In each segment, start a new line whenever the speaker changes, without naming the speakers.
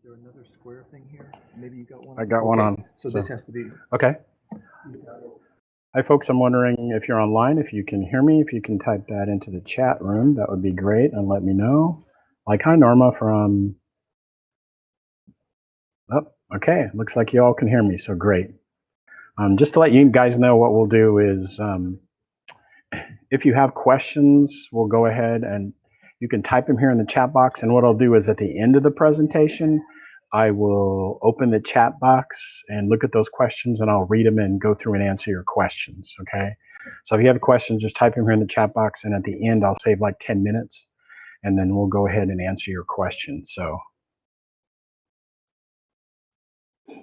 there another square thing here? Maybe you got one.
I got one on.
So this has to be.
Okay. Hi, folks. I'm wondering if you're online, if you can hear me, if you can type that into the chat room, that would be great, and let me know. Like, hi, Norma from... Oh, okay. Looks like you all can hear me, so great. Just to let you guys know, what we'll do is, if you have questions, we'll go ahead and you can type them here in the chat box. And what I'll do is at the end of the presentation, I will open the chat box and look at those questions, and I'll read them and go through and answer your questions, okay? So if you have questions, just type them here in the chat box, and at the end, I'll save like 10 minutes, and then we'll go ahead and answer your questions. So I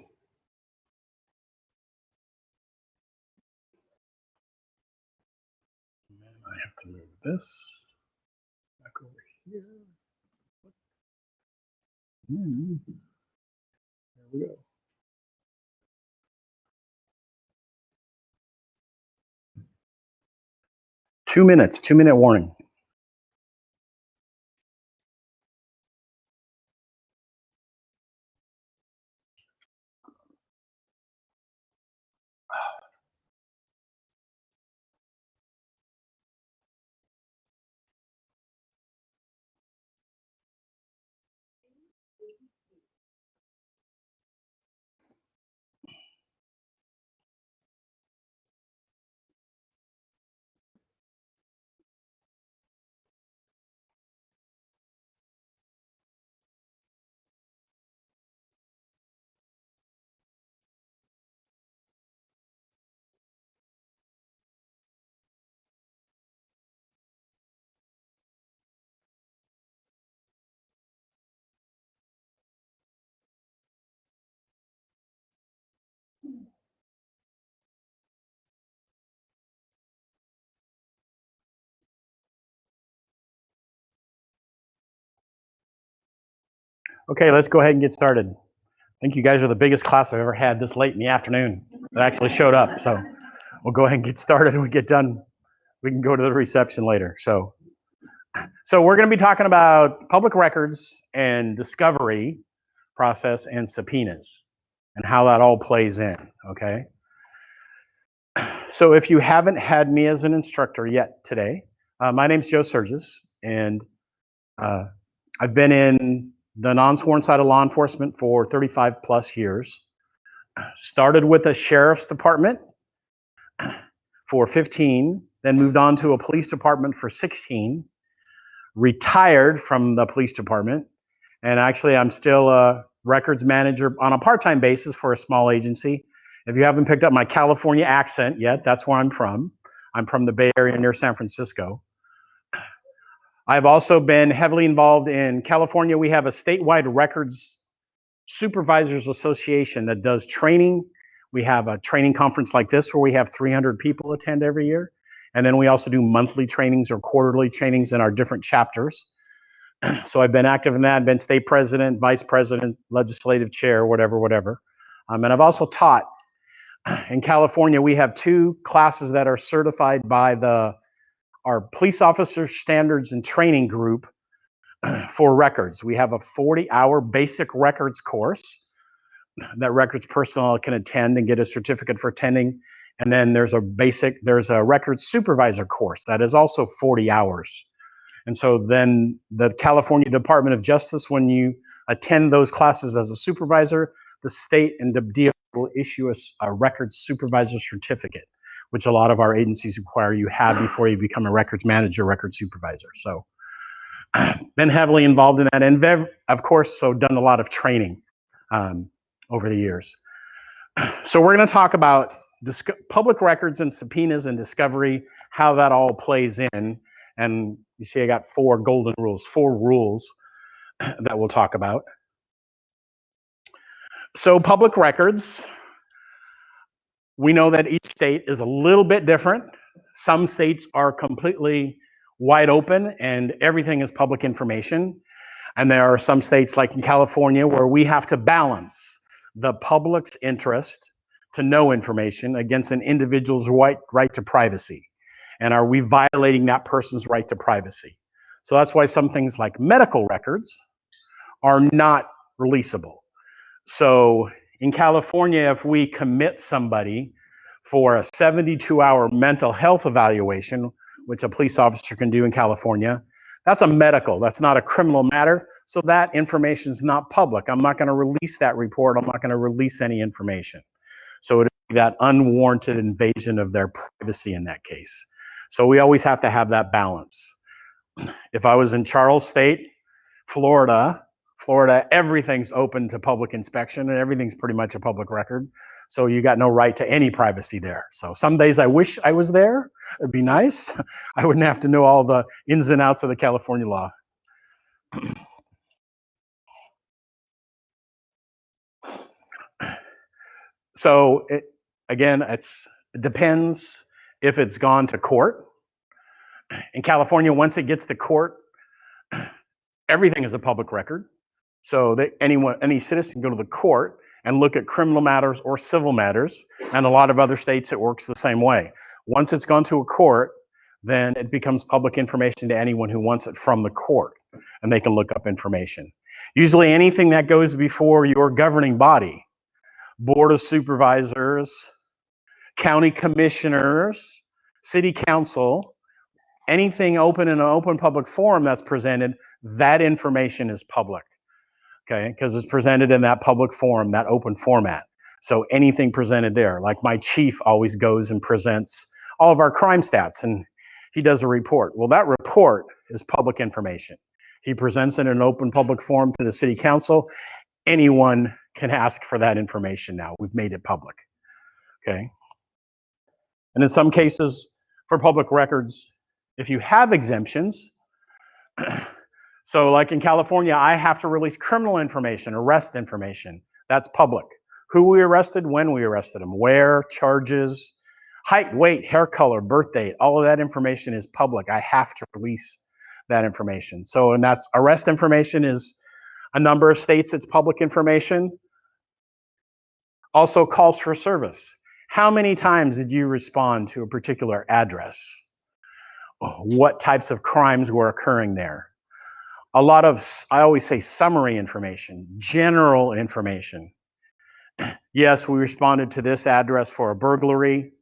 have to move this back over here. There we go. Two minutes, 2-minute warning. Okay, let's go ahead and get started. I think you guys are the biggest class I've ever had this late in the afternoon that actually showed up. So we'll go ahead and get started. When we get done, we can go to the reception later. So we're going to be talking about public records and discovery process and subpoenas and how that all plays in, okay? So if you haven't had me as an instructor yet today, my name's Joe Surgis, and I've been in the non-sworn side of law enforcement for 35 plus years. Started with a sheriff's department for 15, then moved on to a police department for 16, retired from the police department, and actually I'm still a records manager on a part-time basis for a small agency. If you haven't picked up my California accent yet, that's where I'm from. I'm from the Bay Area near San Francisco. I've also been heavily involved in California. We have a statewide records supervisors association that does training. We have a training conference like this where we have 300 people attend every year. And then we also do monthly trainings or quarterly trainings in our different chapters. So I've been active in that, been state president, vice president, legislative chair, whatever. And I've also taught. In California, we have 2 classes that are certified by our police officer standards and training group for records. We have a 40-hour basic records course that records personnel can attend and get a certificate for attending. And then there's a records supervisor course that is also 40 hours. And so then the California Department of Justice, when you attend those classes as a supervisor, the state and the DOJ will issue us a records supervisor certificate, which a lot of our agencies require you have before you become a records manager, records supervisor. So been heavily involved in that, and of course, so done a lot of training over the years. So we're going to talk about public records and subpoenas and discovery, how that all plays in. And you see I got 4 golden rules, 4 rules that we'll talk about. So public records, we know that each state is a little bit different. Some states are completely wide open and everything is public information. And there are some states like in California where we have to balance the public's interest to know information against an individual's right to privacy. And are we violating that person's right to privacy? So that's why some things like medical records are not releasable. So in California, if we commit somebody for a 72-hour mental health evaluation, which a police officer can do in California, that's a medical, that's not a criminal matter. So that information is not public. I'm not going to release that report. I'm not going to release any information. So it would be that unwarranted invasion of their privacy in that case. So we always have to have that balance. If I was in Charles State, Florida, everything's open to public inspection and everything's pretty much a public record. So you got no right to any privacy there. So some days I wish I was there. It'd be nice. I wouldn't have to know all the ins and outs of the California law. So again, it depends if it's gone to court. In California, once it gets to court, everything is a public record. So that any citizen can go to the court and look at criminal matters or civil matters. And a lot of other states, it works the same way. Once it's gone to a court, then it becomes public information to anyone who wants it from the court, and they can look up information. Usually anything that goes before your governing body, board of supervisors, county commissioners, city council, anything open in an open public forum that's presented, that information is public. Okay, because it's presented in that public forum, that open format. So anything presented there, like my chief always goes and presents all of our crime stats, and he does a report. Well, that report is public information. He presents it in an open public forum to the city council. Anyone can ask for that information now. We've made it public. Okay. And in some cases, for public records, if you have exemptions, so like in California, I have to release criminal information, arrest information. That's public. Who we arrested, when we arrested them, where, charges, height, weight, hair color, birth date, all of that information is public. I have to release that information. So, and that's arrest information is a number of states, it's public information. Also calls for service. How many times did you respond to a particular address? What types of crimes were occurring there? A lot of, I always say, summary information, general information. Yes, we responded to this address for a burglary.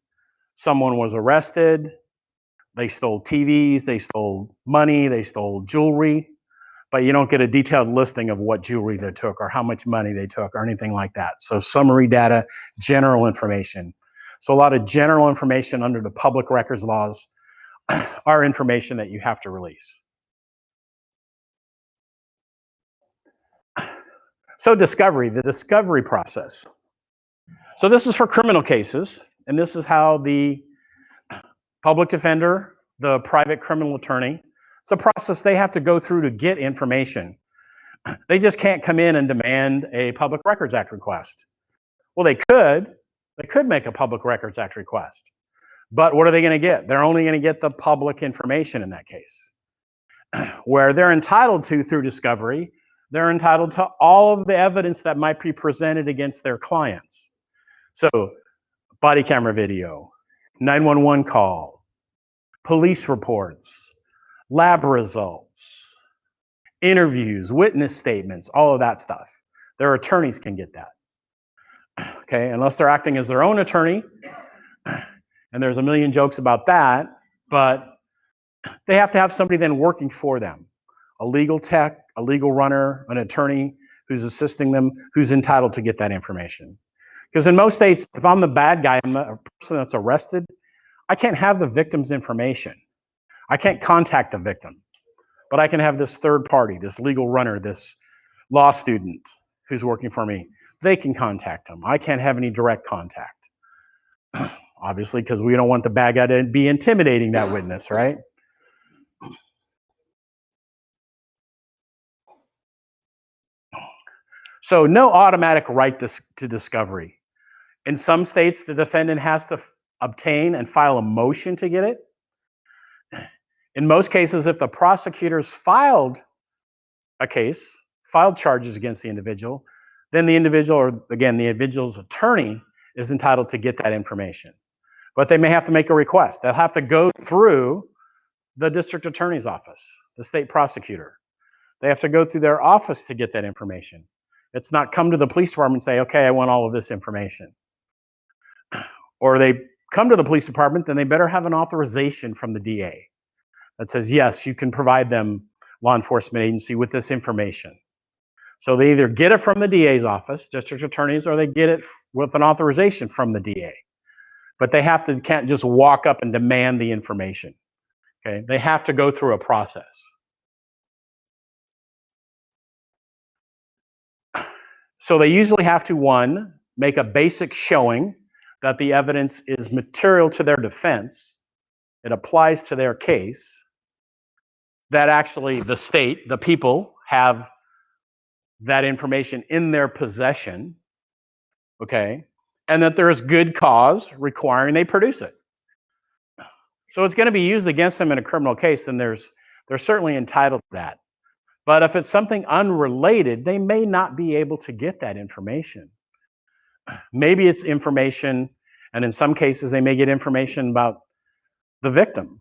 Someone was arrested. They stole TVs, they stole money, they stole jewelry, but you don't get a detailed listing of what jewelry they took or how much money they took or anything like that. So summary data, general information. So a lot of general information under the public records laws are information that you have to release. So discovery, the discovery process. So this is for criminal cases, and this is how the public defender, the private criminal attorney, it's a process they have to go through to get information. They just can't come in and demand a Public Records Act request. Well, they could make a Public Records Act request, but what are they going to get? They're only going to get the public information in that case. Where they're entitled to through discovery, they're entitled to all of the evidence that might be presented against their clients. So body camera video, 911 call, police reports, lab results, interviews, witness statements, all of that stuff. Their attorneys can get that. Okay, unless they're acting as their own attorney, and there's a million jokes about that, but they have to have somebody then working for them. A legal tech, a legal runner, an attorney who's assisting them, who's entitled to get that information. Because in most states, if I'm the bad guy, I'm a person that's arrested, I can't have the victim's information. I can't contact the victim, but I can have this third party, this legal runner, this law student who's working for me. They can contact them. I can't have any direct contact. Obviously, because we don't want the bad guy to be intimidating that witness, right? So no automatic right to discovery. In some states, the defendant has to obtain and file a motion to get it. In most cases, if the prosecutors filed a case, filed charges against the individual, then the individual, or again, the individual's attorney is entitled to get that information. But they may have to make a request. They'll have to go through the district attorney's office, the state prosecutor. They have to go through their office to get that information. It's not come to the police department and say, okay, I want all of this information. Or they come to the police department, then they better have an authorization from the DA that says, yes, you can provide them, law enforcement agency, with this information. So they either get it from the DA's office, district attorneys, or they get it with an authorization from the DA. But they can't just walk up and demand the information. Okay, they have to go through a process. So they usually have to, one, make a basic showing that the evidence is material to their defense, it applies to their case, that actually the state, the people, have that information in their possession, okay, and that there is good cause requiring they produce it. So it's going to be used against them in a criminal case, and they're certainly entitled to that. But if it's something unrelated, they may not be able to get that information. Maybe it's information, and in some cases, they may get information about the victim.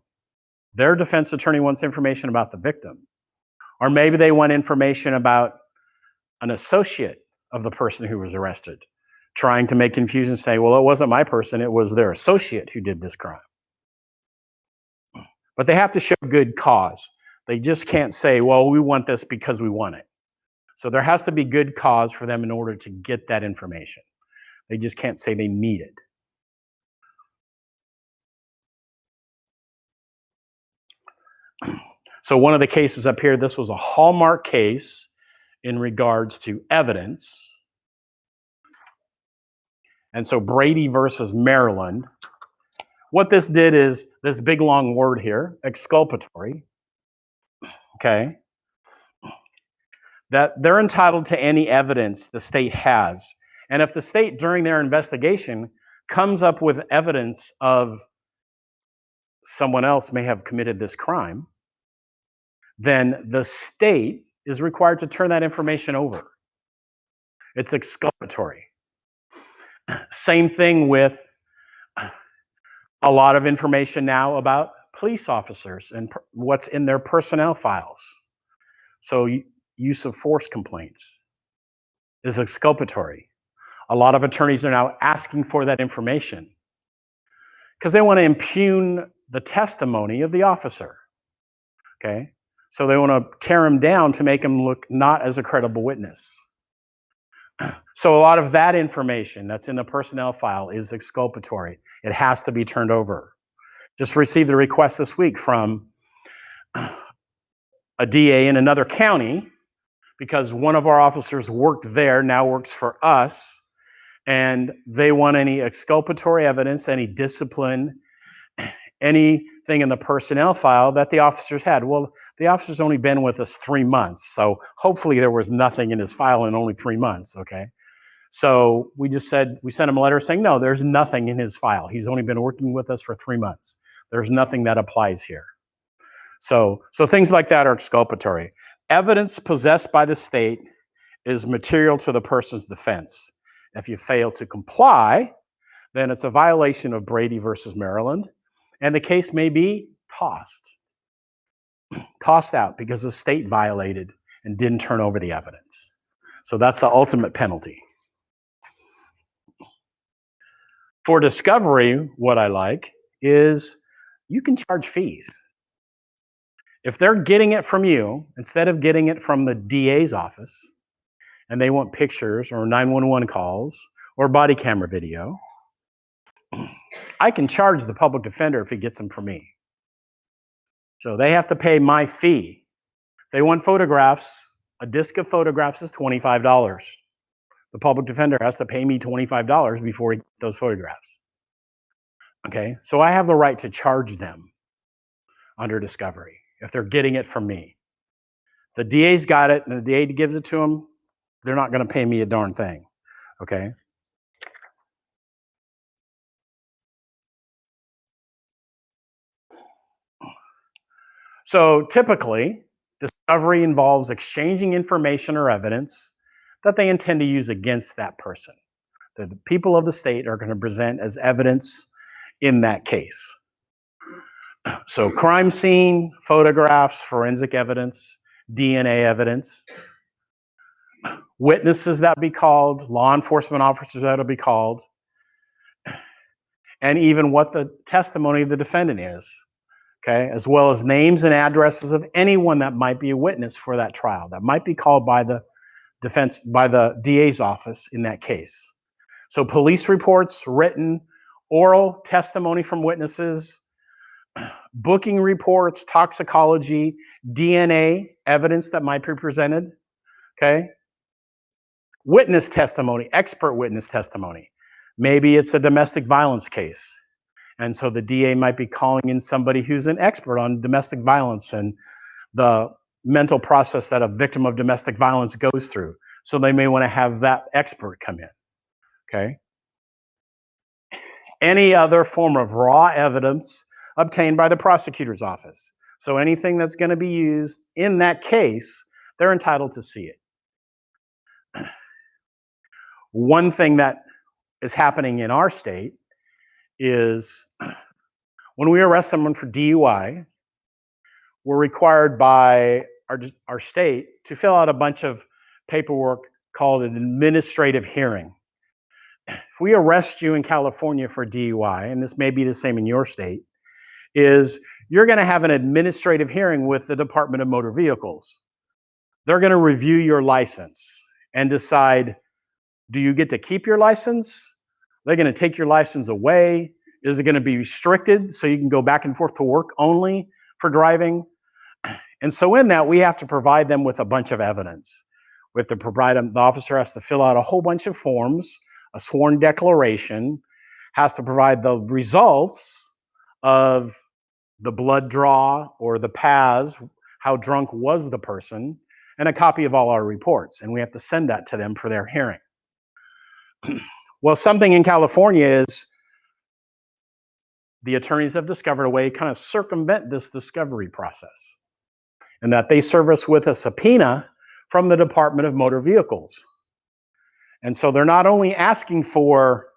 Their defense attorney wants information about the victim. Or maybe they want information about an associate of the person who was arrested, trying to make confusion, say, well, it wasn't my person, it was their associate who did this crime. But they have to show good cause. They just can't say, well, we want this because we want it. So there has to be good cause for them in order to get that information. They just can't say they need it. So one of the cases up here, this was a Hallmark case in regards to evidence. And so Brady versus Maryland. What this did is this big long word here, exculpatory, okay, that they're entitled to any evidence the state has. And if the state, during their investigation, comes up with evidence of someone else may have committed this crime, then the state is required to turn that information over. It's exculpatory. Same thing with a lot of information now about police officers and what's in their personnel files. So use of force complaints is exculpatory. A lot of attorneys are now asking for that information because they want to impugn the testimony of the officer. Okay? So they want to tear him down to make him look not as a credible witness. So a lot of that information that's in the personnel file is exculpatory. It has to be turned over. Just received a request this week from a DA in another county because one of our officers worked there, now works for us, and they want any exculpatory evidence, any discipline, anything in the personnel file that the officers had. Well, the officer's only been with us 3 months, so hopefully there was nothing in his file in only 3 months, okay? So we sent him a letter saying, no, there's nothing in his file. He's only been working with us for 3 months. There's nothing that applies here. So things like that are exculpatory. Evidence possessed by the state is material to the person's defense. If you fail to comply, then it's a violation of Brady versus Maryland, and the case may be tossed out because the state violated and didn't turn over the evidence. So that's the ultimate penalty. For discovery, what I like is you can charge fees. If they're getting it from you, instead of getting it from the DA's office, and they want pictures or 911 calls or body camera video, I can charge the public defender if he gets them from me. So they have to pay my fee. If they want photographs, a disc of photographs is $25. The public defender has to pay me $25 before he gets those photographs. Okay, so I have the right to charge them under discovery if they're getting it from me. The DA's got it and the DA gives it to them, they're not going to pay me a darn thing. Okay. So typically, discovery involves exchanging information or evidence that they intend to use against that person. The people of the state are going to present as evidence in that case. So crime scene, photographs, forensic evidence, DNA evidence. witnesses that be called, law enforcement officers that'll be called, and even what the testimony of the defendant is, okay, as well as names and addresses of anyone that might be a witness for that trial, that might be called by the defense, by the DA's office in that case. So police reports, written, oral testimony from witnesses, booking reports, toxicology, DNA evidence that might be presented, okay? Witness testimony, expert witness testimony. Maybe it's a domestic violence case. And so the DA might be calling in somebody who's an expert on domestic violence and the mental process that a victim of domestic violence goes through. So they may want to have that expert come in, okay? Any other form of raw evidence obtained by the prosecutor's office. So anything that's going to be used in that case, they're entitled to see it. One thing that is happening in our state is when we arrest someone for DUI, we're required by our state to fill out a bunch of paperwork called an administrative hearing. If we arrest you in California for DUI, and this may be the same in your state, is you're going to have an administrative hearing with the Department of Motor Vehicles. They're going to review your license and decide, do you get to keep your license? They're going to take your license away. Is it going to be restricted so you can go back and forth to work only for driving? And so in that, we have to provide them with a bunch of evidence. We have to provide them, the officer has to fill out a whole bunch of forms, a sworn declaration, has to provide the results of the blood draw or the PAS, how drunk was the person, and a copy of all our reports. And we have to send that to them for their hearing. Well, something in California is the attorneys have discovered a way to kind of circumvent this discovery process, and that they serve us with a subpoena from the Department of Motor Vehicles. And so they're not only asking for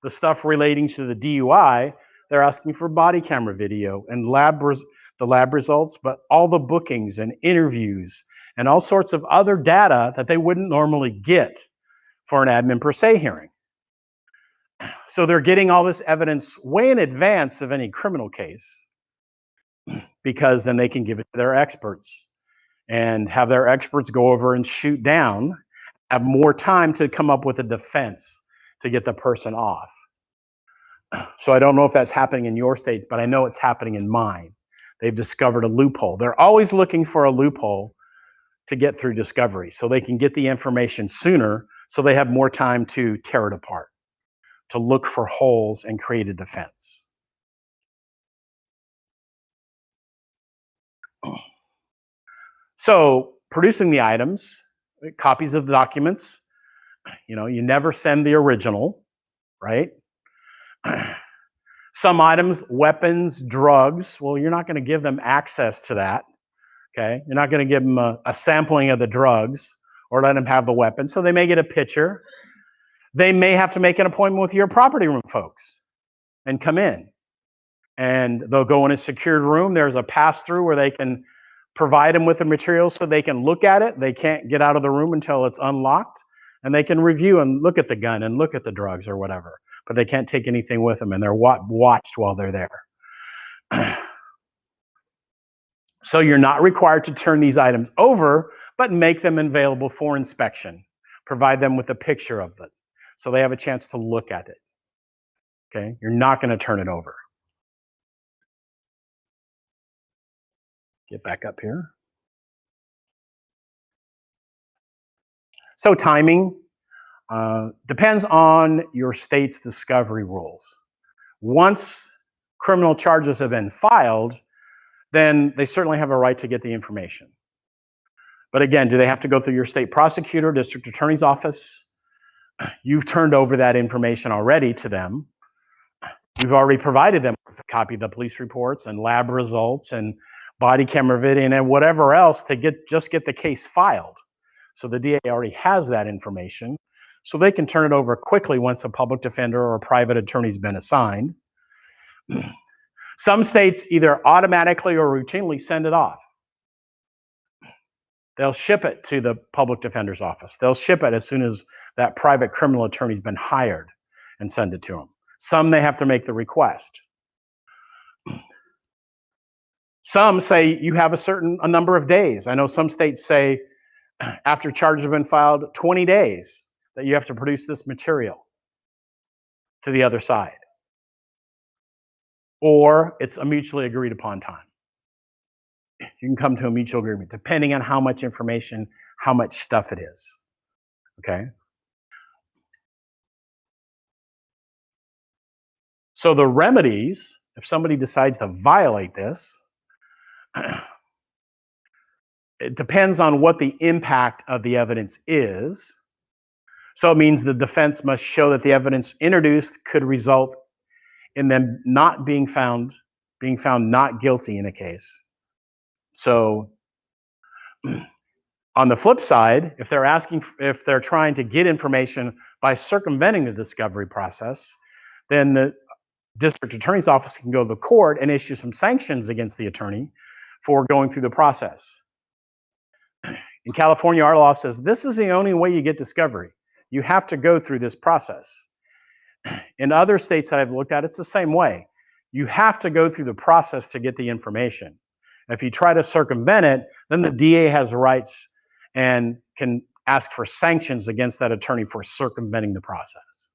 the stuff relating to the DUI, they're asking for body camera video and the lab results, but all the bookings and interviews and all sorts of other data that they wouldn't normally get for an admin per se hearing. So they're getting all this evidence way in advance of any criminal case, because then they can give it to their experts and have their experts go over and shoot down, have more time to come up with a defense to get the person off. So I don't know if that's happening in your states, but I know it's happening in mine. They've discovered a loophole. They're always looking for a loophole to get through discovery so they can get the information sooner, so they have more time to tear it apart, to look for holes and create a defense. So producing the items, copies of the documents, you never send the original, right? Some items, weapons, drugs, well, you're not going to give them access to that, okay? You're not going to give them a sampling of the drugs or let them have the weapon, so they may get a picture. They may have to make an appointment with your property room folks and come in. And they'll go in a secured room. There's a pass-through where they can provide them with the material so they can look at it. They can't get out of the room until it's unlocked. And they can review and look at the gun and look at the drugs or whatever. But they can't take anything with them, and they're watched while they're there. So you're not required to turn these items over, but make them available for inspection. Provide them with a picture of it so they have a chance to look at it. Okay? You're not going to turn it over. Get back up here. So timing depends on your state's discovery rules. Once criminal charges have been filed, then they certainly have a right to get the information. But again, do they have to go through your state prosecutor, district attorney's office? You've turned over that information already to them. You've already provided them with a copy of the police reports and lab results and body camera video and whatever else to just get the case filed. So the DA already has that information, so they can turn it over quickly once a public defender or a private attorney's been assigned. Some states either automatically or routinely send it off. They'll ship it to the public defender's office. They'll ship it as soon as that private criminal attorney's been hired and send it to them. Some, they have to make the request. Some say you have a number of days. I know some states say after charges have been filed, 20 days that you have to produce this material to the other side. Or it's a mutually agreed upon time. You can come to a mutual agreement depending on how much information, how much stuff it is. Okay? So the remedies, if somebody decides to violate this, it depends on what the impact of the evidence is. So it means the defense must show that the evidence introduced could result in them not being found not guilty in a case. So on the flip side, if they're trying to get information by circumventing the discovery process, then the district attorney's office can go to the court and issue some sanctions against the attorney for going through the process. In California, our law says this is the only way you get discovery. You have to go through this process. In other states that I've looked at, it's the same way. You have to go through the process to get the information. If you try to circumvent it, then the DA has rights and can ask for sanctions against that attorney for circumventing the process.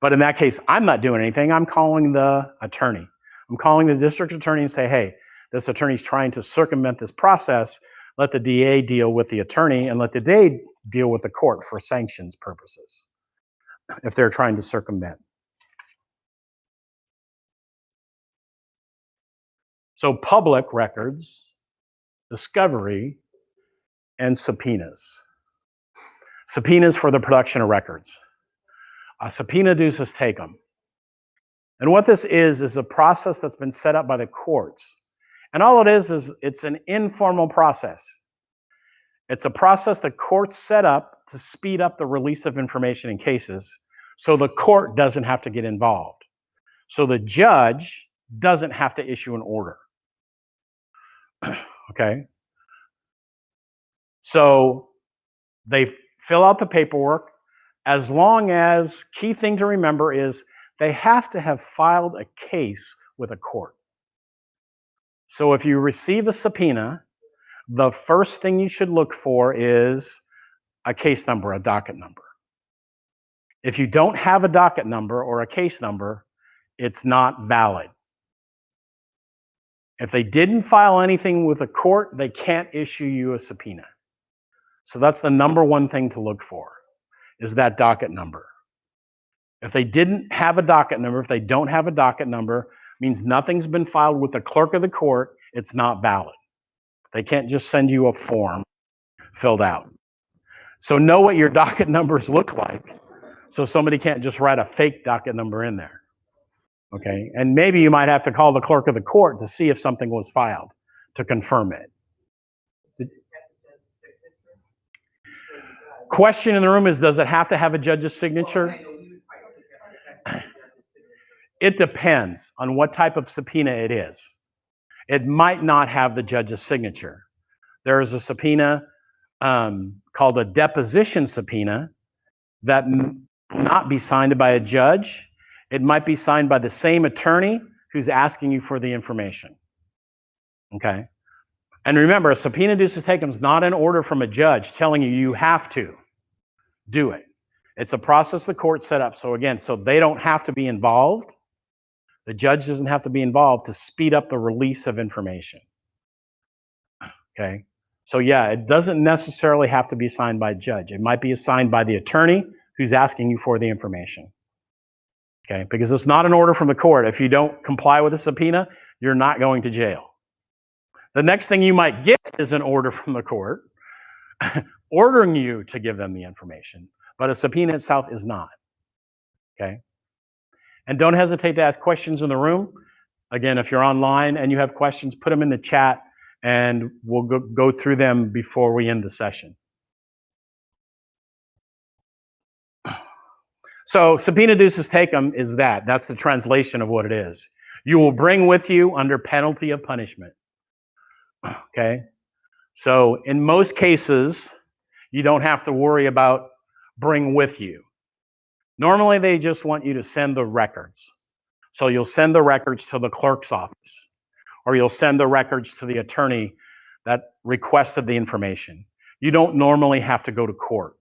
But in that case, I'm not doing anything. I'm calling the attorney. I'm calling the district attorney and say, hey, this attorney's trying to circumvent this process. Let the DA deal with the attorney and let the DA deal with the court for sanctions purposes if they're trying to circumvent. So public records, discovery, and subpoenas. Subpoenas for the production of records. A subpoena duces tecum. And what this is a process that's been set up by the courts. And all it is it's an informal process. It's a process the courts set up to speed up the release of information in cases so the court doesn't have to get involved. So the judge doesn't have to issue an order. Okay? So they fill out the paperwork. As long as, key thing to remember is they have to have filed a case with a court. So if you receive a subpoena, the first thing you should look for is a case number, a docket number. If you don't have a docket number or a case number, it's not valid. If they didn't file anything with a court, they can't issue you a subpoena. So that's the number one thing to look for, is that docket number. If they didn't have a docket number, if they don't have a docket number, means nothing's been filed with the clerk of the court, it's not valid. They can't just send you a form filled out. So know what your docket numbers look like, so somebody can't just write a fake docket number in there. Okay, and maybe you might have to call the clerk of the court to see if something was filed to confirm it. Question in the room is, does it have to have a judge's signature? It depends on what type of subpoena it is. It might not have the judge's signature. There is a subpoena called a deposition subpoena that will not be signed by a judge. It might be signed by the same attorney who's asking you for the information. Okay? And remember, a subpoena duces tecum is not an order from a judge telling you you have to do it. It's a process the court set up. So again, so they don't have to be involved. The judge doesn't have to be involved to speed up the release of information. Okay? So yeah, it doesn't necessarily have to be signed by a judge. It might be signed by the attorney who's asking you for the information. Okay? Because it's not an order from the court. If you don't comply with a subpoena, you're not going to jail. The next thing you might get is an order from the court ordering you to give them the information, but a subpoena itself is not. Okay? And don't hesitate to ask questions in the room. Again, if you're online and you have questions, put them in the chat and we'll go through them before we end the session. So subpoena duces tecum is that. That's the translation of what it is. You will bring with you under penalty of punishment. Okay? So in most cases, you don't have to worry about bring with you. Normally, they just want you to send the records. So you'll send the records to the clerk's office, or you'll send the records to the attorney that requested the information. You don't normally have to go to court.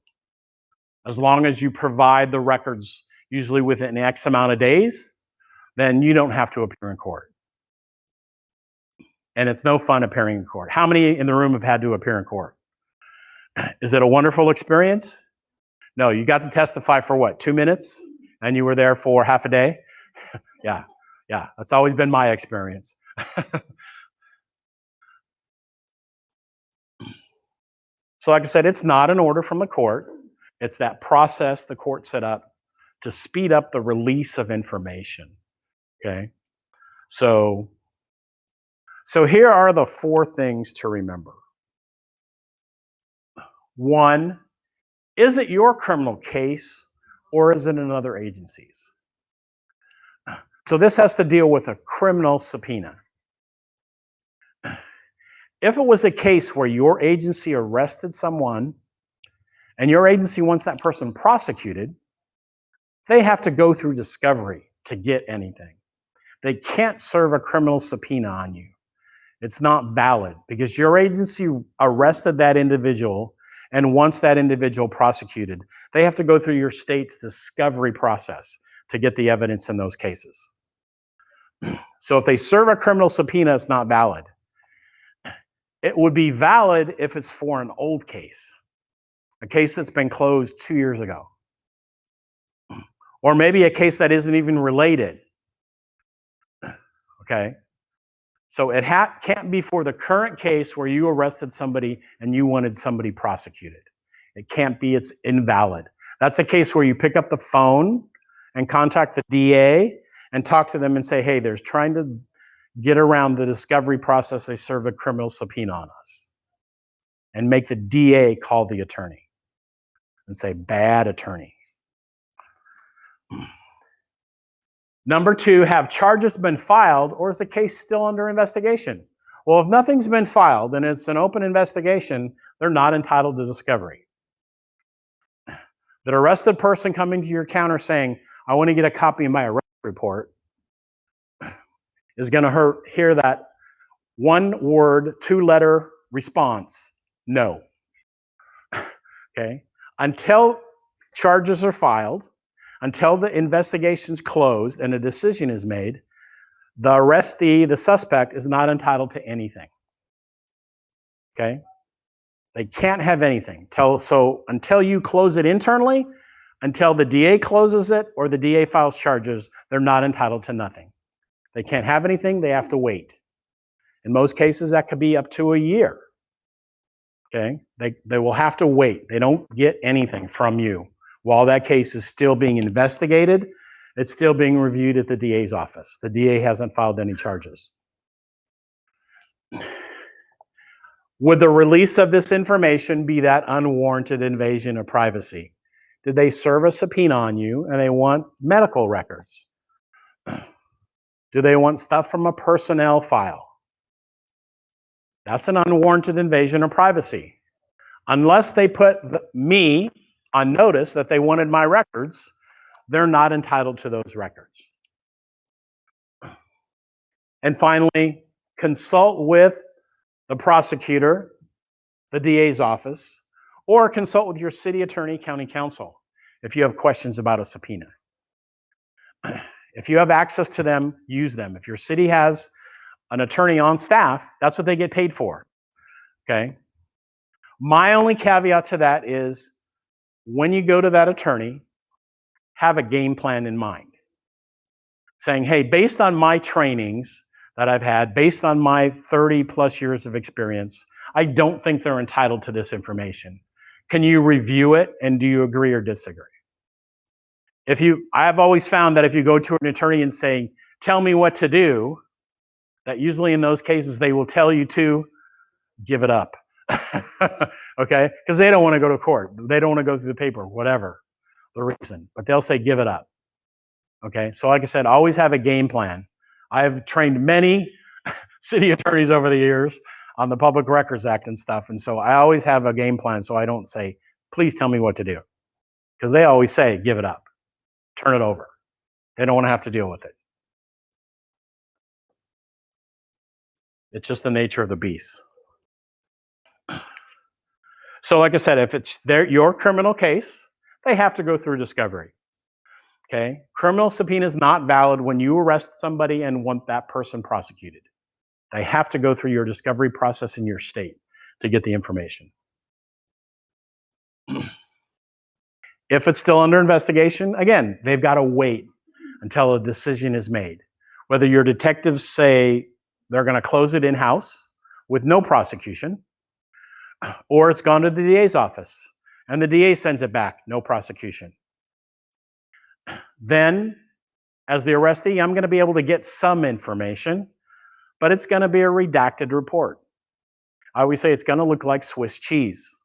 As long as you provide the records, usually within X amount of days, then you don't have to appear in court. And it's no fun appearing in court. How many in the room have had to appear in court? Is it a wonderful experience? No, you got to testify for what, 2 minutes? And you were there for half a day? Yeah, that's always been my experience. So like I said, it's not an order from the court. It's that process the court set up to speed up the release of information, okay? So here are the 4 things to remember. 1, is it your criminal case or is it another agency's? So this has to deal with a criminal subpoena. If it was a case where your agency arrested someone and your agency wants that person prosecuted, they have to go through discovery to get anything. They can't serve a criminal subpoena on you. It's not valid because your agency arrested that individual and wants that individual prosecuted. They have to go through your state's discovery process to get the evidence in those cases. So if they serve a criminal subpoena, it's not valid. It would be valid if it's for an old case, a case that's been closed 2 years ago, or maybe a case that isn't even related. Okay? So it can't be for the current case where you arrested somebody and you wanted somebody prosecuted. It can't be, it's invalid. That's a case where you pick up the phone and contact the DA and talk to them and say, hey, they're trying to get around the discovery process. They serve a criminal subpoena on us. And make the DA call the attorney and say, bad attorney. Number 2, have charges been filed or is the case still under investigation? Well, if nothing's been filed and it's an open investigation, they're not entitled to discovery. That arrested person coming to your counter saying, I want to get a copy of my arrest report, is going to hear that 1-word, 2-letter response, no. Okay? Until charges are filed, until the investigation's closed and a decision is made, the arrestee, the suspect, is not entitled to anything. Okay? They can't have anything. So until you close it internally, until the DA closes it or the DA files charges, they're not entitled to nothing. They can't have anything, they have to wait. In most cases, that could be up to a year. Okay? They will have to wait. They don't get anything from you. While that case is still being investigated, it's still being reviewed at the DA's office. The DA hasn't filed any charges. Would the release of this information be that unwarranted invasion of privacy? Did they serve a subpoena on you and they want medical records? Do they want stuff from a personnel file? That's an unwarranted invasion of privacy. Unless they put me on notice that they wanted my records, they're not entitled to those records. And finally, consult with the prosecutor, the DA's office, or consult with your city attorney, county counsel if you have questions about a subpoena. If you have access to them, use them. If your city has an attorney on staff, that's what they get paid for. Okay? My only caveat to that is when you go to that attorney, have a game plan in mind. Saying, hey, based on my trainings that I've had, based on my 30 plus years of experience, I don't think they're entitled to this information. Can you review it and do you agree or disagree? I've always found that if you go to an attorney and say, tell me what to do, that usually in those cases they will tell you to give it up. Okay? Because they don't want to go to court. They don't want to go through the paper, whatever the reason. But they'll say, give it up. Okay? So like I said, always have a game plan. I've trained many city attorneys over the years. on the Public Records Act and stuff. And so I always have a game plan so I don't say, please tell me what to do. Because they always say, give it up, turn it over. They don't want to have to deal with it. It's just the nature of the beast. So like I said, if it's your criminal case, they have to go through discovery. Okay? Criminal subpoena is not valid when you arrest somebody and want that person prosecuted. They have to go through your discovery process in your state to get the information. If it's still under investigation, again, they've got to wait until a decision is made. Whether your detectives say they're going to close it in-house with no prosecution, or it's gone to the DA's office and the DA sends it back, no prosecution. Then, as the arrestee, I'm going to be able to get some information, but it's going to be a redacted report. I always say it's going to look like Swiss cheese.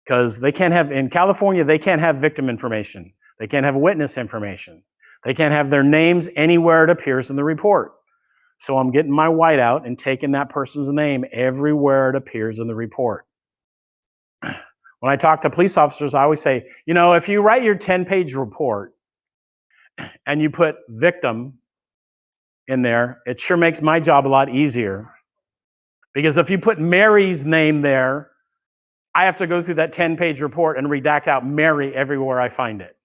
Because they can't have, in California, they can't have victim information. They can't have witness information. They can't have their names anywhere it appears in the report. So I'm getting my whiteout and taking that person's name everywhere it appears in the report. When I talk to police officers, I always say, you know, if you write your 10-page report and you put victim in there, it sure makes my job a lot easier. Because if you put Mary's name there, I have to go through that 10-page report and redact out Mary everywhere I find it.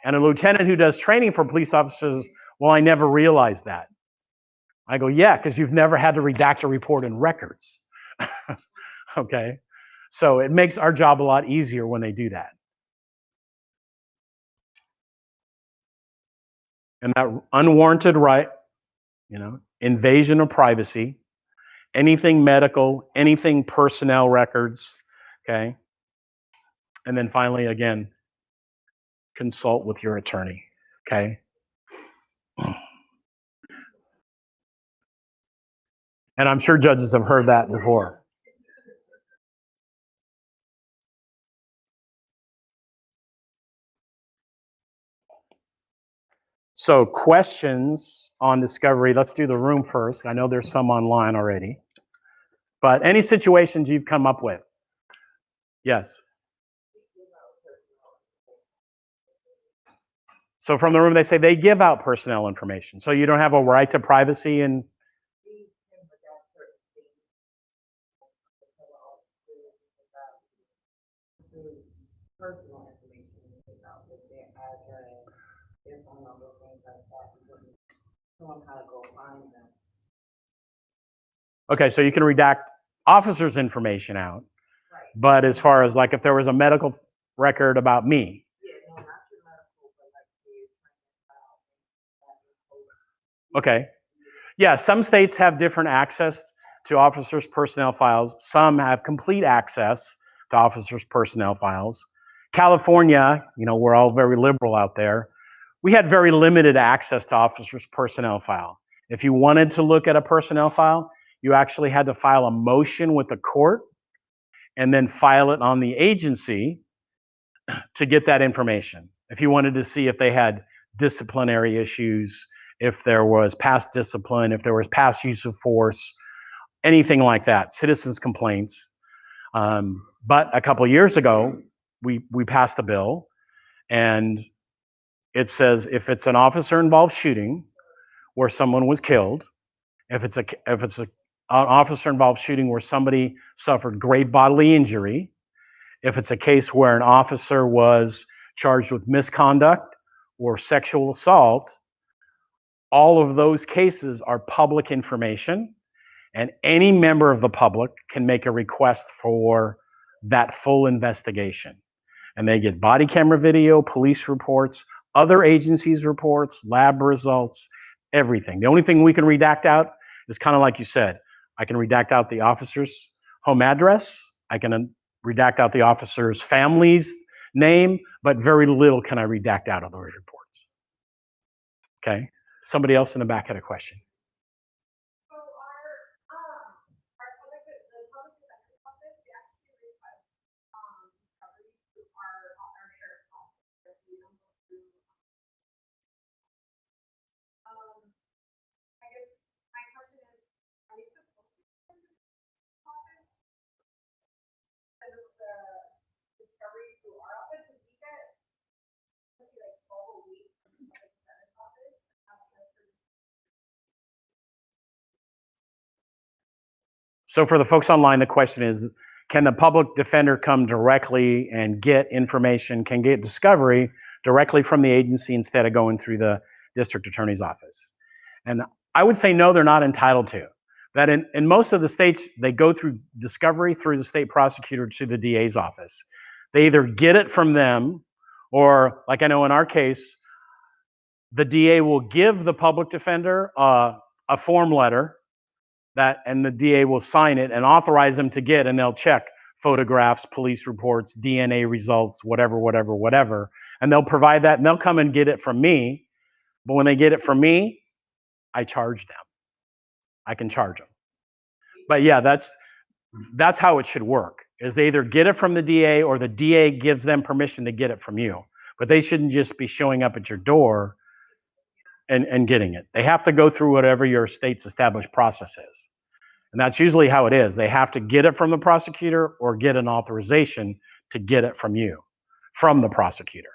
And a lieutenant who does training for police officers, well, I never realized that. I go, yeah, because you've never had to redact a report in records. Okay? So it makes our job a lot easier when they do that. And that unwarranted right, you know, invasion of privacy, anything medical, anything personnel records, okay? And then finally, again, consult with your attorney, okay? And I'm sure judges have heard that before. So questions on discovery, let's do the room first. I know there's some online already. But any situations you've come up with? Yes. So from the room, they say they give out personnel information. So you don't have a right to privacy and
personal information about their address, their phone number, things like that. You wouldn't tell them how to go find them.
okay, so you can redact officers' information out.
Right.
But as far as like if there was a medical record about me.
Yeah, no, not your medical, but like the
Okay. Yeah, some states have different access to officers' personnel files. Some have complete access to officers' personnel files. California, you know, we're all very liberal out there. We had very limited access to officers' personnel file. If you wanted to look at a personnel file, you actually had to file a motion with the court and then file it on the agency to get that information. If you wanted to see if they had disciplinary issues, if there was past discipline, if there was past use of force, anything like that, citizens' complaints. But a couple of years ago, we passed a bill, and it says if it's an officer-involved shooting where someone was killed, if it's an officer-involved shooting where somebody suffered grave bodily injury, if it's a case where an officer was charged with misconduct or sexual assault, all of those cases are public information, and any member of the public can make a request for that full investigation. And they get body camera video, police reports, other agencies' reports, lab results, everything. The only thing we can redact out is kind of like you said. I can redact out the officer's home address. I can redact out the officer's family's name, but very little can I redact out of those reports. Okay? Somebody else in the back had a question.
So our public, the public defender's office, they actually request discoveries to our sheriff's office. We don't go through. I guess my question is, are we supposed to
So for the folks online, the question is, can the public defender come directly and get information, can get discovery directly from the agency instead of going through the district attorney's office? And I would say no, they're not entitled to. That in most of the states, they go through discovery through the state prosecutor to the DA's office. They either get it from them, or like I know in our case, the DA will give the public defender a form letter and the DA will sign it and authorize them to get, and they'll check photographs, police reports, DNA results, whatever, and they'll provide that, and they'll come and get it from me. But when they get it from me, I charge them. I can charge them. But yeah, that's how it should work, is they either get it from the DA or the DA gives them permission to get it from you. But they shouldn't just be showing up at your door and getting it. They have to go through whatever your state's established process is. And that's usually how it is. They have to get it from the prosecutor or get an authorization to get it from you, from the prosecutor.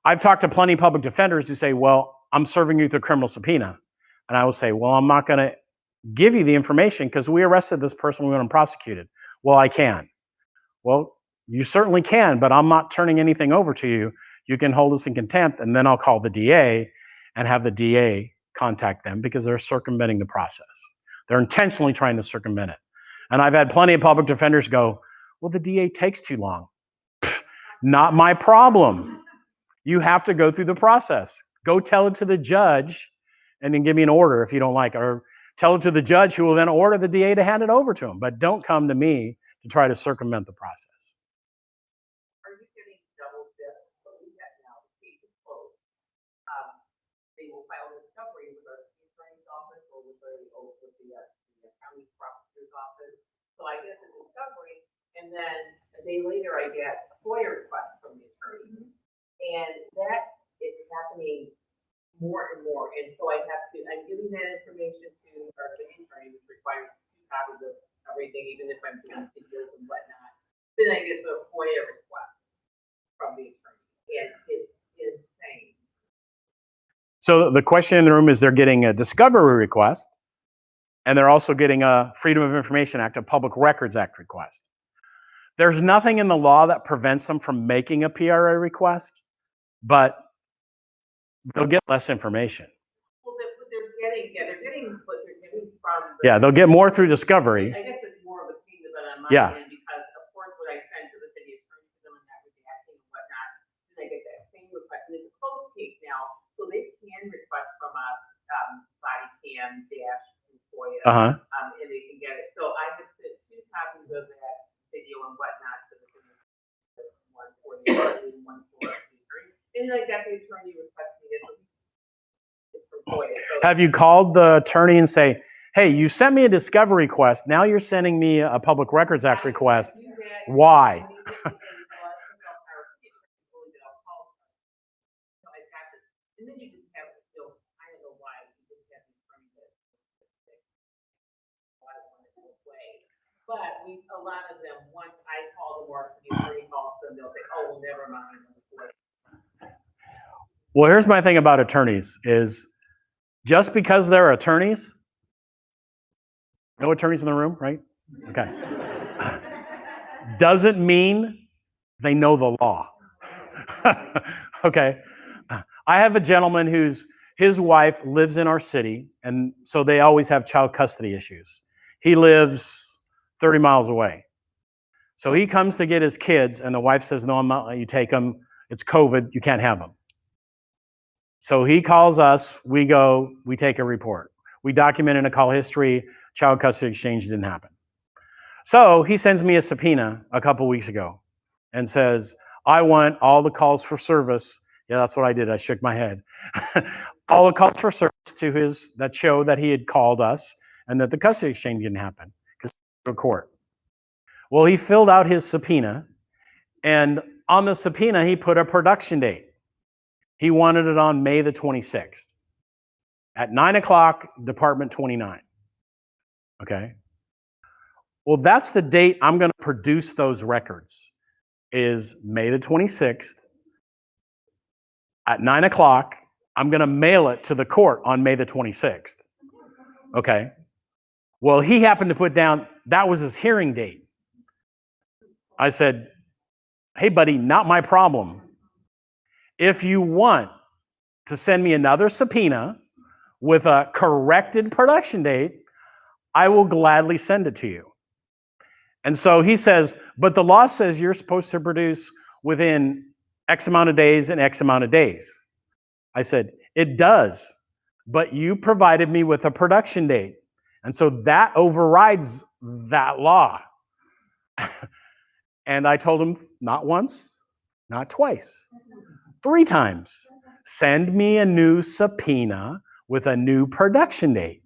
I've talked to plenty of public defenders who say, well, I'm serving you through criminal subpoena. And I will say, well, I'm not going to give you the information because we arrested this person, we want him prosecuted. Well, I can. Well, you certainly can, but I'm not turning anything over to you. You can hold us in contempt, and then I'll call the DA and have the DA contact them because they're circumventing the process. They're intentionally trying to circumvent it. And I've had plenty of public defenders go, well, the DA takes too long. Pfft, not my problem. You have to go through the process. Go tell it to the judge and then give me an order if you don't like it. Or tell it to the judge who will then order the DA to hand it over to him. But don't come to me to try to circumvent the process.
Are you getting double dip? What we get now, the case is closed. They will file discovery with our state attorney's office or with the county prosecutor's office. So I get the discovery, and then a day later I get a FOIA request from the attorney. And that is happening more and more. And so I'm giving that information to our city attorney, which requires 2 copies of everything, even if I'm doing videos and whatnot. Then I get the FOIA request from the attorney, and it's insane.
So the question in the room is they're getting a discovery request, and they're also getting a Freedom of Information Act, a Public Records Act request. There's nothing in the law that prevents them from making a PRA request, but they'll get less information.
Well, they're getting what they're getting from.
Yeah, they'll get more through discovery.
I guess it's more of a pain in the butt on my
Yeah.
end, because of course what I send to the city attorney to them and that redacting and whatnot, then I get that same request, and it's a closed case now, so they can request from us, body cam dash and FOIA, and they can get it. So I have sent 2 copies of that video and whatnot to the city, one for the attorney and one for the attorney, and then I got the attorney requesting it. It's from FOIA. So
Have you called the attorney and say, hey, you sent me a discovery request, now you're sending me a Public Records Act request. Why?
And then you just have to feel, I don't know why, you just have to bring this. I don't want it to go away. But a lot of them, once I call them or the attorney calls them, they'll say, oh, well, never mind.
Well, here's my thing about attorneys is just because they're attorneys, no attorneys in the room, right? Okay. Doesn't mean they know the law. Okay. I have a gentleman his wife lives in our city, and so they always have child custody issues. He lives 30 miles away. So he comes to get his kids, and the wife says, no, I'm not letting you take them. It's COVID. You can't have them. So he calls us. We go. We take a report. We document in a call history. Child custody exchange didn't happen. So he sends me a subpoena a couple weeks ago and says, I want all the calls for service. Yeah, that's what I did. I shook my head. All the calls for service that show that he had called us and that the custody exchange didn't happen because of court. Well, he filled out his subpoena, and on the subpoena, he put a production date. He wanted it on May the 26th at 9 o'clock, Department 29. Okay. Well, that's the date I'm going to produce those records, is May the 26th at 9 o'clock. I'm going to mail it to the court on May the 26th. Okay. Well, he happened to put down That was his hearing date. I said, hey, buddy, not my problem. If you want to send me another subpoena with a corrected production date, I will gladly send it to you. And so he says, but the law says you're supposed to produce within X amount of days and X amount of days. I said, it does, but you provided me with a production date. And so that overrides that law. And I told him not once, not twice, 3 times. Send me a new subpoena with a new production date.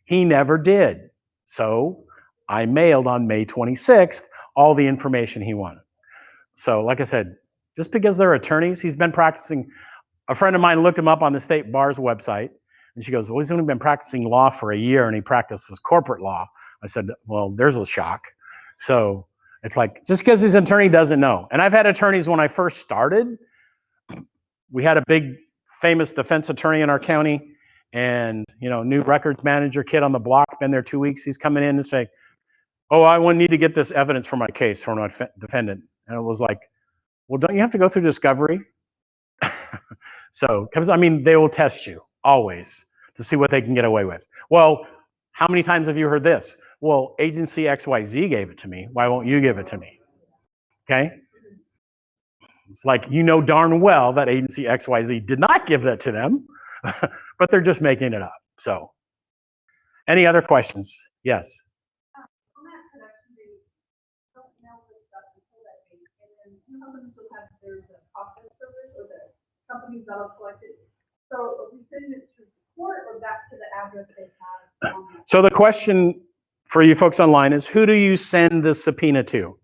He never did. So I mailed on May 26th all the information he wanted. So like I said, just because they're attorneys, he's been practicing. A friend of mine looked him up on the state bar's website, and she goes, well, he's only been practicing law for a year, and he practices corporate law. I said, well, there's a shock. So it's like, just because he's an attorney doesn't know. And I've had attorneys when I first started. We had a big, famous defense attorney in our county, and new records manager kid on the block, been there 2 weeks. He's coming in and saying, oh, I need to get this evidence for my case, for my defendant. And it was like, well, don't you have to go through discovery? So, because they will test you always to see what they can get away with. Well, how many times have you heard this? Well, agency XYZ gave it to me. Why won't you give it to me? Okay? It's like, darn well that agency XYZ did not give that to them, but they're just making it up. So, any other questions? Yes.
On that production date, don't mail the stuff until that date, and then companies will have their process servers or the companies that'll collect it. So if we send it to the court or back to the address they have.
So the question for you folks online is, who do you send the subpoena to?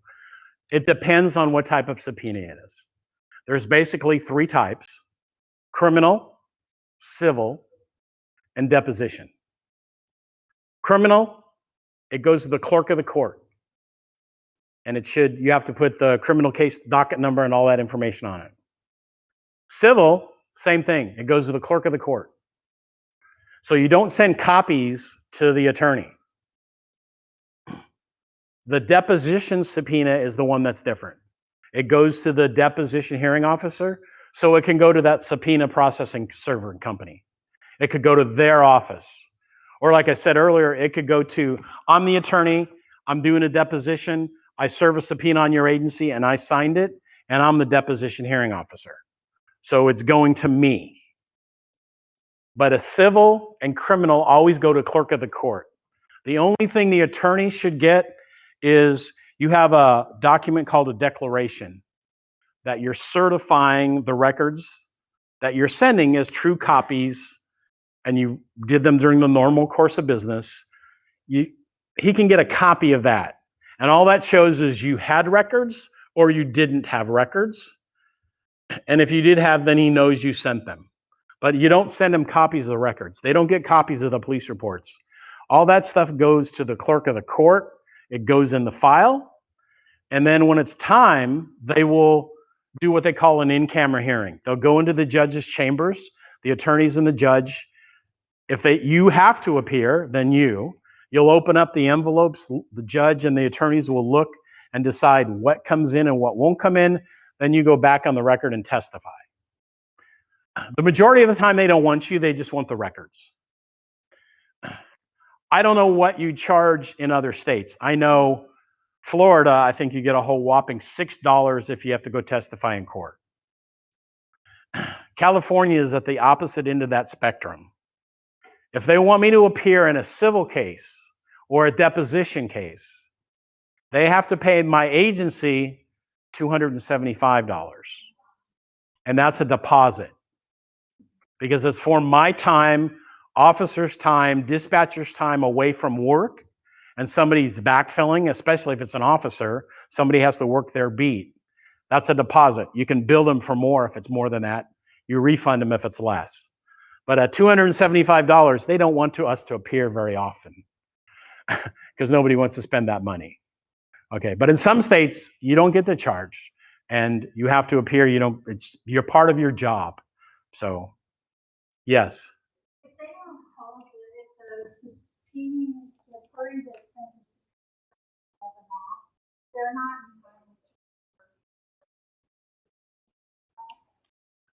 It depends on what type of subpoena it is. There's basically 3 types: criminal, civil, and deposition. Criminal, it goes to the clerk of the court. And you have to put the criminal case docket number and all that information on it. Civil, same thing. It goes to the clerk of the court. So you don't send copies to the attorney. The deposition subpoena is the one that's different. It goes to the deposition hearing officer, so it can go to that subpoena processing server company. It could go to their office. Or like I said earlier, it could go to, I'm the attorney, I'm doing a deposition, I serve a subpoena on your agency and I signed it, and I'm the deposition hearing officer. So it's going to me. But a civil and criminal always go to clerk of the court. The only thing the attorney should get is you have a document called a declaration that you're certifying the records that you're sending as true copies, and you did them during the normal course of business. He can get a copy of that. And all that shows is you had records or you didn't have records. And if you did have, then he knows you sent them. But you don't send them copies of the records. They don't get copies of the police reports. All that stuff goes to the clerk of the court. It goes in the file. And then when it's time, they will do what they call an in-camera hearing. They'll go into the judge's chambers, the attorneys and the judge. If you have to appear, then you'll open up the envelopes. The judge and the attorneys will look and decide what comes in and what won't come in. Then you go back on the record and testify. The majority of the time, they don't want you. They just want the records. I don't know what you charge in other states. I know Florida, I think you get a whole whopping $6 if you have to go testify in court. California is at the opposite end of that spectrum. If they want me to appear in a civil case or a deposition case, they have to pay my agency $275. And that's a deposit, because it's for my time, officers' time, dispatchers' time away from work, and somebody's backfilling, especially if it's an officer, somebody has to work their beat. That's a deposit. You can bill them for more if it's more than that. You refund them if it's less. But at $275, they don't want us to appear very often because nobody wants to spend that money. Okay, but in some states, you don't get the charge and you have to appear. You're part of your job. So, yes.
If they don't call it, the party that sent they're not.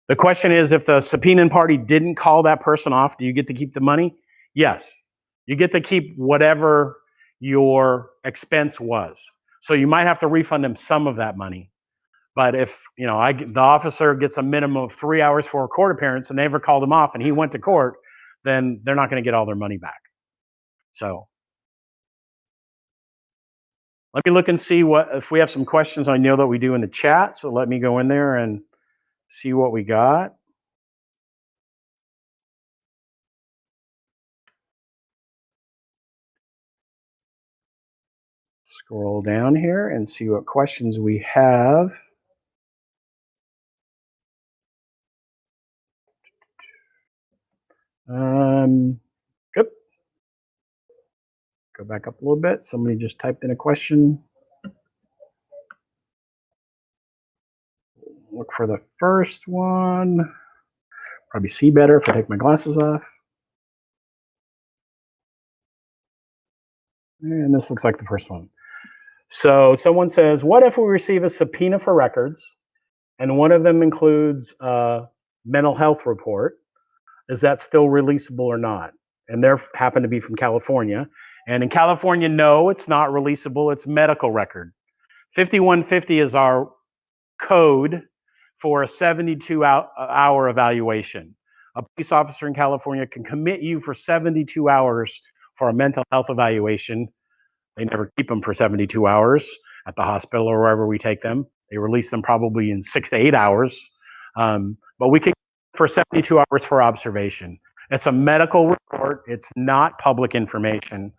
The question is, if the subpoenaed party didn't call that person off, do you get to keep the money? Yes. You get to keep whatever your expense was. So you might have to refund them some of that money. But if, you know, the officer gets a minimum of 3 hours for a court appearance and they never called him off and he went to court, then they're not going to get all their money back. So let me look and see if we have some questions. I know that we do in the chat. So let me go in there and see what we got. Scroll down here and see what questions we have. Yep. Go back up a little bit. Somebody just typed in a question. Look for the first one. Probably see better if I take my glasses off. And this looks like the first one. So someone says, what if we receive a subpoena for records and one of them includes a mental health report? Is that still releasable or not? And they happen to be from California. And in California, no, it's not releasable. It's medical record. 5150 is our code for a 72-hour evaluation. A police officer in California can commit you for 72 hours for a mental health evaluation. They never keep them for 72 hours at the hospital or wherever we take them. They release them probably in 6 to 8 hours. But we can for 72 hours for observation. It's a medical report. It's not public information.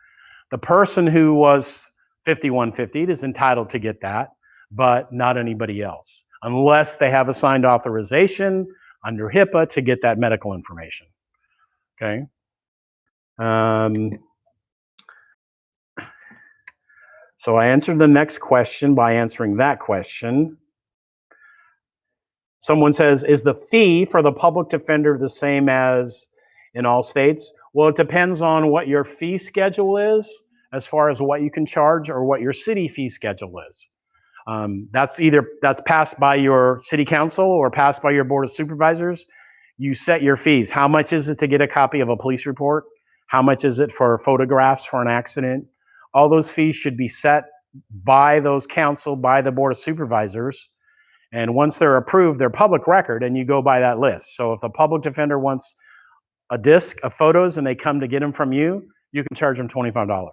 The person who was 5150 is entitled to get that, but not anybody else, unless they have a signed authorization under HIPAA to get that medical information. Okay. So I answered the next question by answering that question. Someone says, is the fee for the public defender the same as in all states? Well, it depends on what your fee schedule is, as far as what you can charge or what your city fee schedule is. That's passed by your city council or passed by your board of supervisors. You set your fees. How much is it to get a copy of a police report? How much is it for photographs for an accident? All those fees should be set by those council, by the board of supervisors. And once they're approved, they're public record and you go by that list. So if a public defender wants a disc of photos and they come to get them from you, you can charge them $25.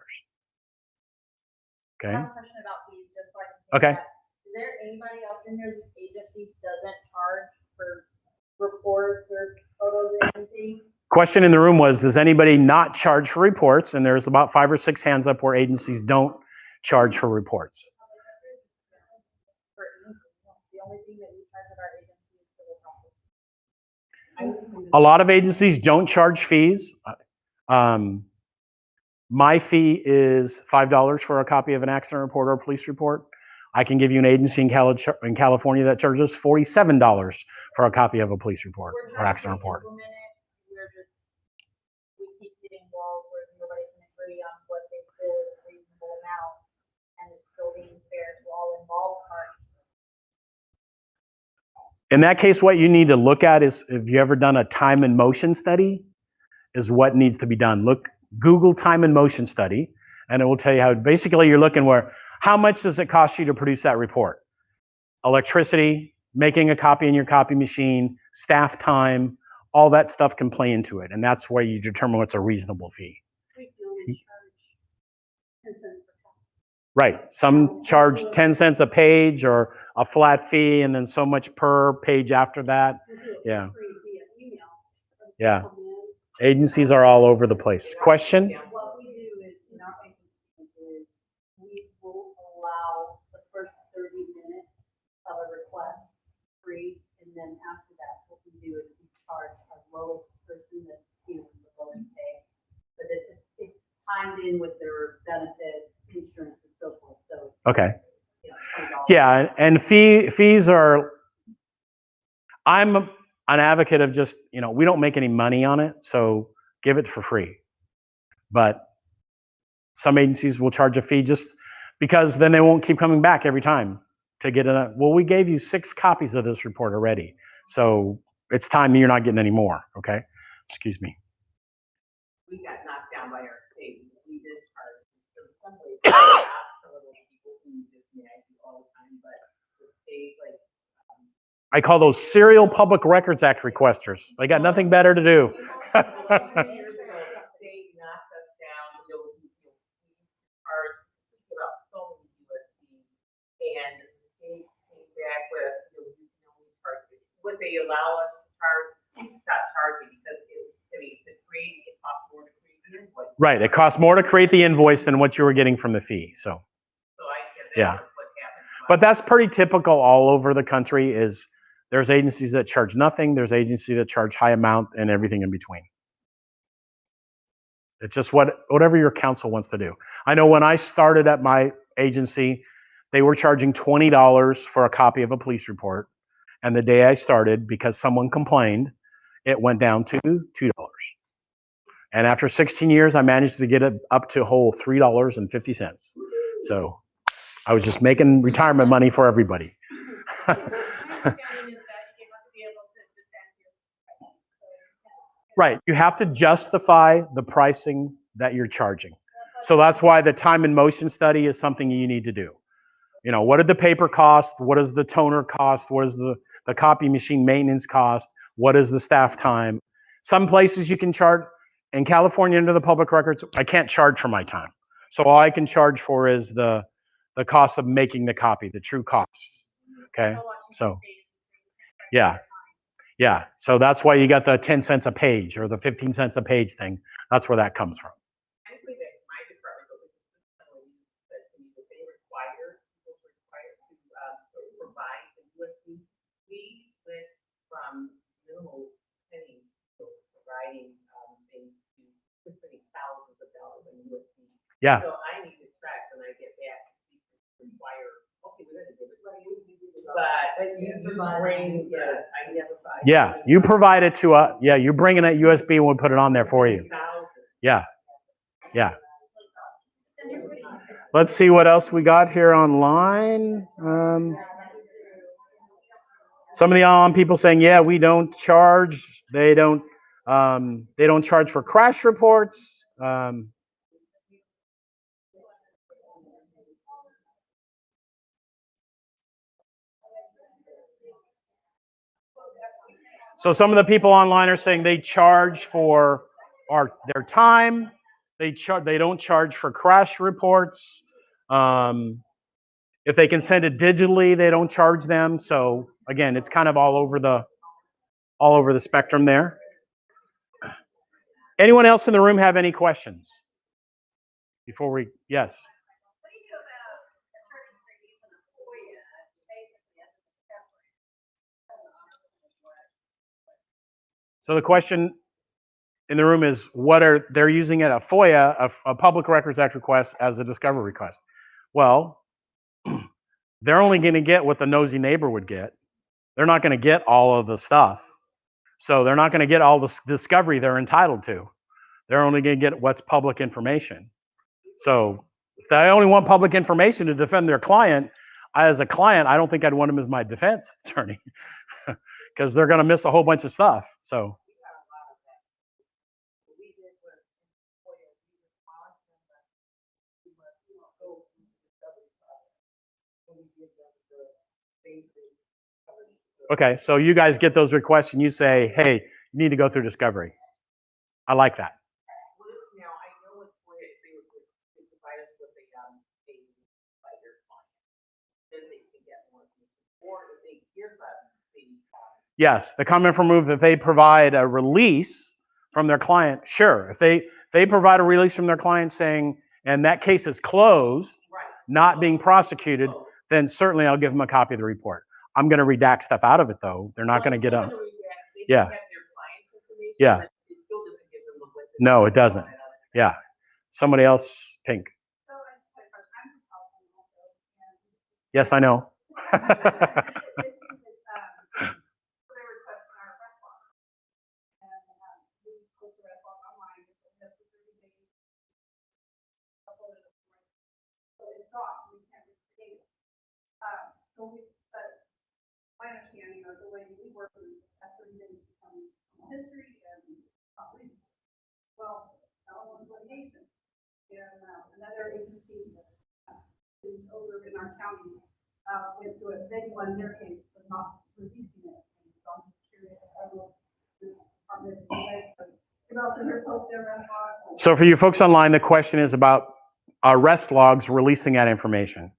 Okay.
I have a question about fees, just so I can
Okay.
that. Is there anybody else in here whose agency doesn't charge for reports or photos or anything?
Question in the room was, does anybody not charge for reports? And there's about 5 or 6 hands up where agencies don't charge for reports.
For the only thing that we charge at our agency is civil property.
A lot of agencies don't charge fees. My fee is $5 for a copy of an accident report or a police report. I can give you an agency in California that charges $47 for a copy of a police report or accident report.
We keep getting walls where nobody can agree on what they feel is a reasonable amount, and it's still being fair to all involved parties.
In that case, what you need to look at is, have you ever done a time and motion study? Is what needs to be done. Google time and motion study, and it will tell you how, basically you're looking where, how much does it cost you to produce that report? Electricity, making a copy in your copy machine, staff time, all that stuff can play into it. And that's where you determine what's a reasonable fee. Right. Some charge 10 cents a page or a flat fee and then so much per page after that. Yeah. Yeah. Agencies are all over the place. Question?
What we do is, in our agency, is we will allow the first 30 minutes of a request free, and then after that, what we do is we charge our lowest person that's the lowest pay. But it's timed in with their benefits, insurance, and so forth. So
Okay.
$20.
Yeah, and fees are, I'm an advocate of just, we don't make any money on it, so give it for free. But some agencies will charge a fee just Because then they won't keep coming back every time to get it. Well, we gave you 6 copies of this report already. So it's time you're not getting any more, okay? Excuse me.
We got knocked down by our state. We did charge, in some ways, some of those people who just nag you all the time, but the state, like,
I call those serial Public Records Act requesters. They got nothing better to do.
like 3 years ago, the state knocked us down, we charged about so many USDs, and the state came back with, you can only charge, what they allow us to charge, we stopped charging because it was, to create, it cost more to create the invoice.
Right, it costs more to create the invoice than what you were getting from the fee, so.
So I get that
Yeah.
was what happened.
But that's pretty typical all over the country is there's agencies that charge nothing, there's agencies that charge high amount, and everything in between. It's just whatever your council wants to do. I know when I started at my agency, they were charging $20 for a copy of a police report. And the day I started, because someone complained, it went down to $2. And after 16 years, I managed to get it up to a whole $3.50. So I was just making retirement money for everybody. Right, you have to justify the pricing that you're charging. So that's why the time and motion study is something you need to do. You know, what did the paper cost? What does the toner cost? What is the copy machine maintenance cost? What is the staff time? Some places you can charge. In California, under the public records, I can't charge for my time. So all I can charge for is the cost of making the copy, the true costs. Okay, so yeah. Yeah, so that's why you got the 10 cents a page or the 15 cents a page thing. That's where that comes from.
I believe that's my department, but said to me that they require, people require to provide the USB. We went from minimal pennies to providing things to spending thousands of dollars on USB.
Yeah.
So I need to track when I get back to require, okay, we're gonna give it to you. But you bring the, I never buy.
Yeah, you provide it to us. Yeah, you bring in that USB and we'll put it on there for you. Yeah, yeah. Let's see what else we got here online. Some of the online people saying, yeah, we don't charge. They don't charge for crash reports. So some of the people online are saying they charge for their time. They don't charge for crash reports. If they can send it digitally, they don't charge them. So again, it's kind of all over the spectrum there. Anyone else in the room have any questions? Before we, yes.
What do you do about attorneys that are using a FOIA basically as a discovery?
So the question in the room is, they're using it a FOIA, a Public Records Act request, as a discovery request? Well, they're only going to get what the nosy neighbor would get. They're not going to get all of the stuff. So they're not going to get all the discovery they're entitled to. They're only going to get what's public information. So if they only want public information to defend their client, as a client, I don't think I'd want them as my defense attorney because they're going to miss a whole bunch of stuff. So. Okay, so you guys get those requests and you say, hey, you need to go through discovery. I like that.
Now, I know it's where they provide us with a by their client, then they can get more information. Or if they give us the
yes, the comment from move, if they provide a release from their client, sure. If they provide a release from their client saying, and that case is closed,
right,
not being prosecuted, then certainly I'll give them a copy of the report. I'm going to redact stuff out of it, though. They're not going to get a. Yeah. Yeah. No, it doesn't. Yeah. Somebody else, Pink. Yes, I know.
another agency is over in our county, went through a big one, their case, but not releasing it. And so I'm just curious, I don't know, this department, you guys have developed your post there, Renfro?
So for you folks online, the question is about arrest logs releasing that information,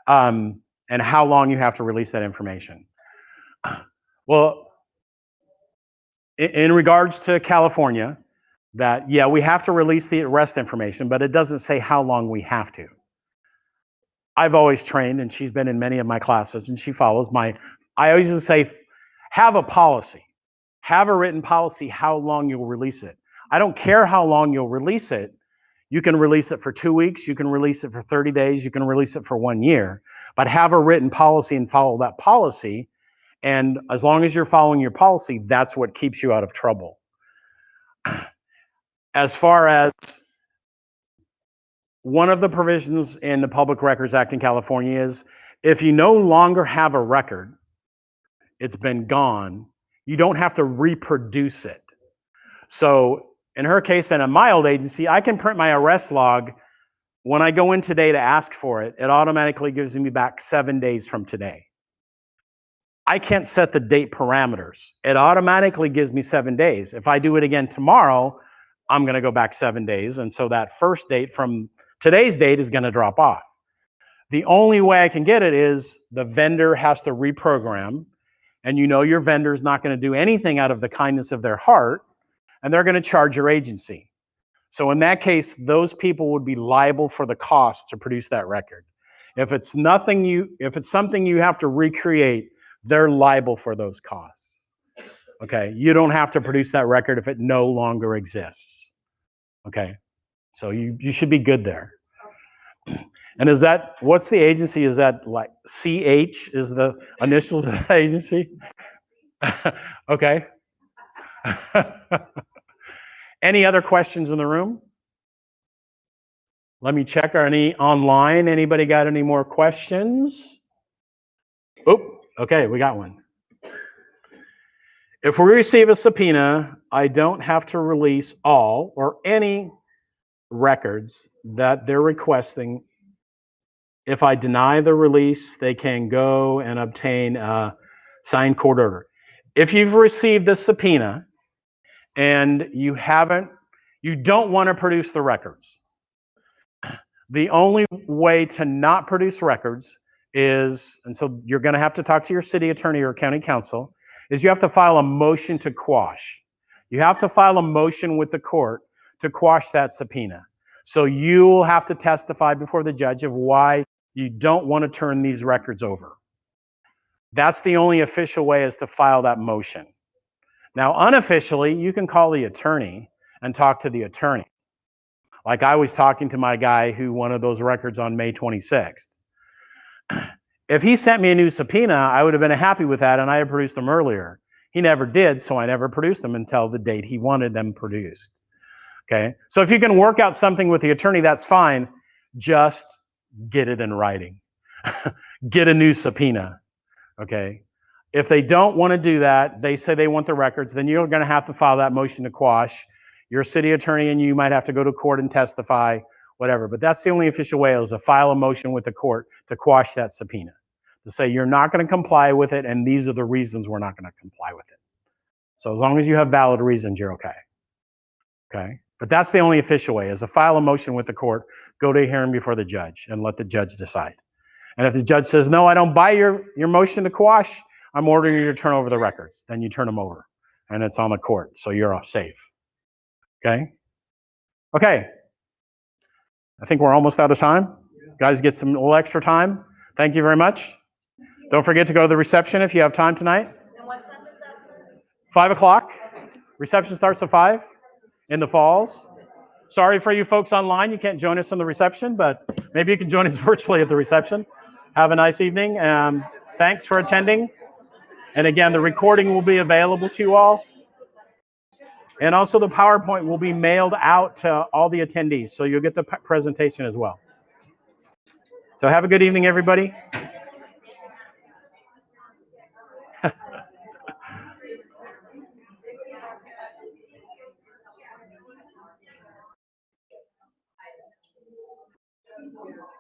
and how long you have to release that information. Well, in regards to California, that, yeah, we have to release the arrest information, but it doesn't say how long we have to. I've always trained, and she's been in many of my classes, and she follows I always just say, have a policy. Have a written policy how long you'll release it. I don't care how long you'll release it. You can release it for 2 weeks, you can release it for 30 days, you can release it for 1 year, but have a written policy and follow that policy. And as long as you're following your policy, that's what keeps you out of trouble. As far as one of the provisions in the Public Records Act in California is, if you no longer have a record, it's been gone, you don't have to reproduce it. So in her case, in a mild agency, I can print my arrest log. When I go in today to ask for it, it automatically gives me back 7 days from today. I can't set the date parameters. It automatically gives me 7 days. If I do it again tomorrow, I'm going to go back 7 days. And so that first date from today's date is going to drop off. The only way I can get it is the vendor has to reprogram. And you know your vendor's not going to do anything out of the kindness of their heart, and they're going to charge your agency. So in that case, those people would be liable for the cost to produce that record. If it's something you have to recreate, they're liable for those costs. Okay, you don't have to produce that record if it no longer exists. Okay, so you should be good there. And what's the agency? Is that like CH is the initials of the agency? Okay. Any other questions in the room? Let me check. Are any online? Anybody got any more questions? Oh, okay, we got one. If we receive a subpoena, I don't have to release all or any records that they're requesting. If I deny the release, they can go and obtain a signed court order. If you've received a subpoena and you don't want to produce the records, the only way to not produce records is, and so you're going to have to talk to your city attorney or county council, is you have to file a motion to quash. You have to file a motion with the court to quash that subpoena. So you will have to testify before the judge of why you don't want to turn these records over. That's the only official way, is to file that motion. Now, unofficially, you can call the attorney and talk to the attorney. Like I was talking to my guy who wanted those records on May 26th. If he sent me a new subpoena, I would have been happy with that, and I had produced them earlier. He never did, so I never produced them until the date he wanted them produced. Okay? So if you can work out something with the attorney, that's fine. Just get it in writing. Get a new subpoena. Okay? If they don't want to do that, they say they want the records, then you're going to have to file that motion to quash. Your city attorney and you might have to go to court and testify, whatever. But that's the only official way, is to file a motion with the court to quash that subpoena. To say you're not going to comply with it, and these are the reasons we're not going to comply with it. So as long as you have valid reasons, you're okay. Okay? But that's the only official way, is to file a motion with the court, go to a hearing before the judge, and let the judge decide. And if the judge says, no, I don't buy your motion to quash, I'm ordering you to turn over the records. Then you turn them over, and it's on the court, so you're all safe. Okay? Okay. I think we're almost out of time. Guys, get some little extra time. Thank you very much. Don't forget to go to the reception if you have time tonight.
And what time is that?
5 o'clock. Reception starts at 5 in the Falls. Sorry for you folks online, you can't join us in the reception, but maybe you can join us virtually at the reception. Have a nice evening. Thanks for attending. And again, the recording will be available to you all. And also the PowerPoint will be mailed out to all the attendees, so you'll get the presentation as well. So have a good evening, everybody.
easier.